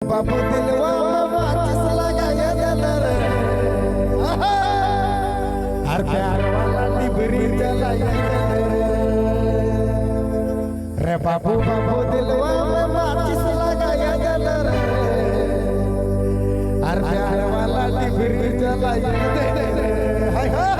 बाबू दिलवा में माचिस लगाया जलर हर प्यार वाला डिबरी जलाया रे बाबू बाबू दिलवा में माचिस लगाया जलर हर प्यार वाला डिबरी जलाया हाय हाय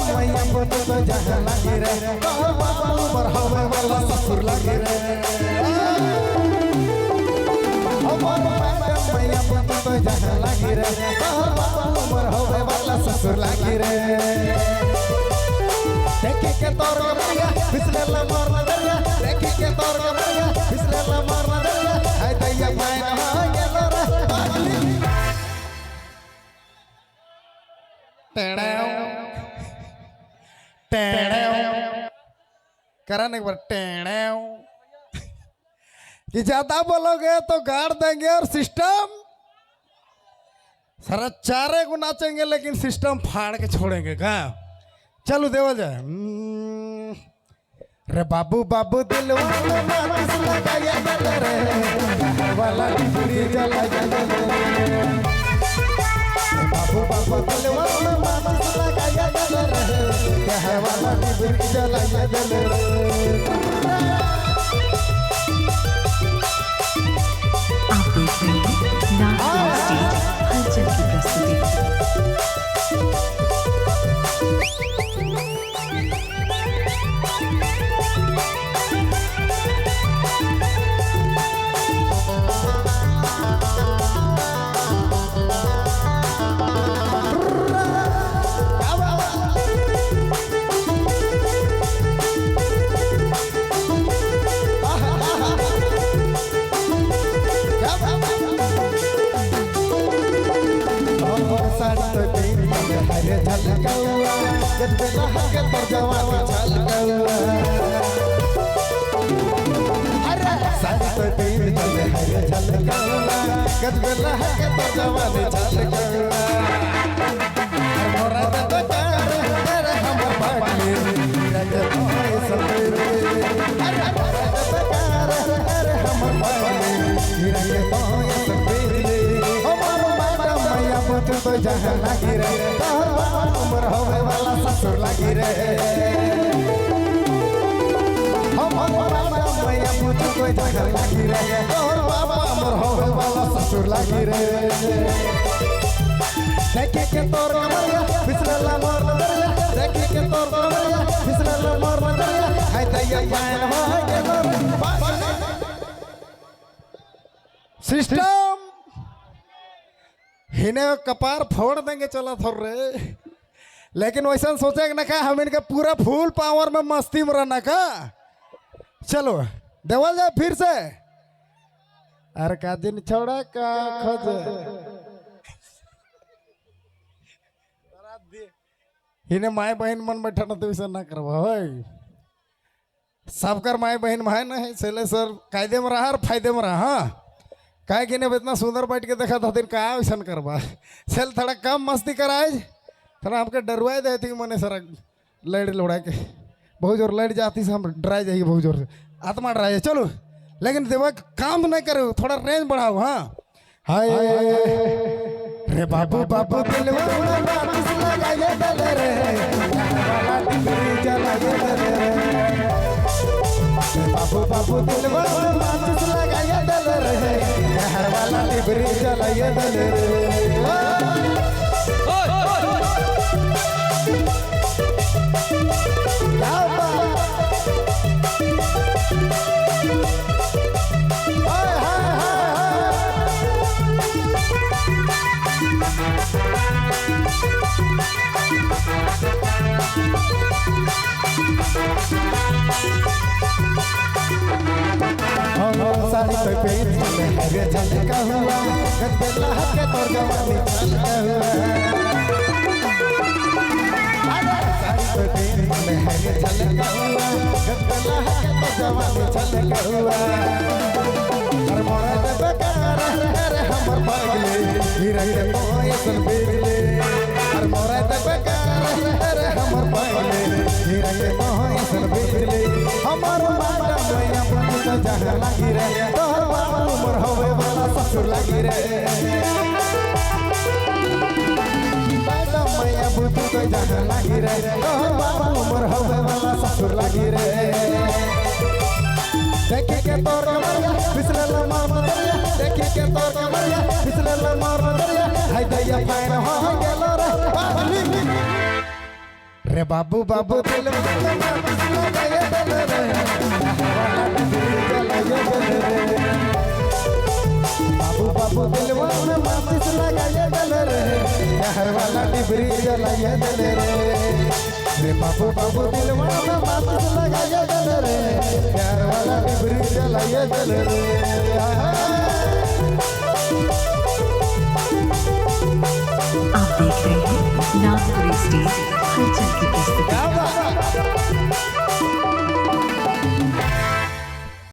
जहाँ लगी रे ऊपर हवे वाला ससुर लगी रे मैया पुत तो जहाँ लगी रे ऊपर हवे वाला ससुर लगी रे देखे के तोर कमरिया फिसले ला मार ना दरिया देखे के तोर कमरिया फिसले ला मार ना दरिया हाय दैया पाए ना ये लोरा करने पर टेढ़ेव कि ज्यादा बोलोगे तो गाड़ देंगे और सिस्टम सारा चारे को नाचेंगे लेकिन सिस्टम फाड़ के छोड़ेंगे का चलो देवा जाए रे बाबू बाबू दिल वाला डिबरी जलाया बाबू बाबू दिल वाला डिबरी जलाया आप देख रहे हैं नाच स्टेज हलचल की प्रस्तुति। हरे झलकौआ जब बेला के परजवा झलकौआ अरे सारी तो तीन चले हरे झलकौआ जब बेला के परजवा झलकौआ मोरा तो तारे हमर बाटली रंग होए सवेरे अरे मोरा तो तारे हमर बाटली रंग होए सवेरे तू तो जहाँ लगी रे उम्र होवे वाला ससुर लगी रे मैया तू तो जहाँ लगी रे उम्र होवे वाला ससुर लगी रे देखे के तोर कमरिया फिसले ला मोर दरिया देखे के तोर कमरिया फिसले ला मोर दरिया हाय दैया पाए हो के सिस्टम इन्हें कपार फोड़ देंगे चला थोड़ रे लेकिन वैसा सोचे ना का हम इनके पूरा फुल पावर में मस्ती में रहना का चलो देवल जाए फिर से अरे का दिन छोड़ा का खोज इन्हें माए बहन मन बैठा ना तो वैसा ना करवा सबकर माए बहन माए ना है चले सर कायदे में रहा और फायदे में रहा हाँ काय कि इतना सुंदर बैठ के देखा था दिन का वैसा करवा चल थोड़ा कम मस्ती कराए थोड़ा हमके डरवाए देती मैंने सारा लड़ लौड़ा के बहुत जोर लड़ जाती से हम डराए जाएगी बहुत जोर से आत्मा डराए चलो लेकिन देवा काम नहीं करो थोड़ा रेंज बढ़ाओ हाँ हाय रे बाबू बाबू दिल बाबू बाबू दिल लगाया दल रे हर वाला डिबरी जलाया दल रे साड़ी पे पेट चले हरे झलका हुआ गदला के तोर जवानी झलका हुआ साड़ी पे पेट चले हरे झलका हुआ गदला के तोर जवानी झलका हुआ हर मोरा दे बेकार रे हमर पागले हीरा के मोय सन बेजले हर मोरा दे बेकार रे हमर पागले हीरा के मोय सन बेजले हमर बाटा मैया बुद्धू तो जहां लागी रे तोहर बाबू उमर होवे वाला ससुर लागी रे बाटा मैया बुद्धू तो जहां लागी रे तोहर बाबू उमर होवे वाला ससुर लागी रे देखे के तोर कमरिया फिसले मार दरिया देखे के तोर कमरिया फिसले मार दरिया हाय दैया फाइन हो गेलो रे बाबू बाबू दिल में फिसले गए दिल रे बाबू बाबू दिल में फिसले गए दिल रे हर वाला डिबरी जलाए दिल रे बाबू बाबू दिल में फिसले गए दिल रे प्यार वाला डिबरी जलाए दिल रे आप देख रहे हैं नागपुरी स्टेज हलचल की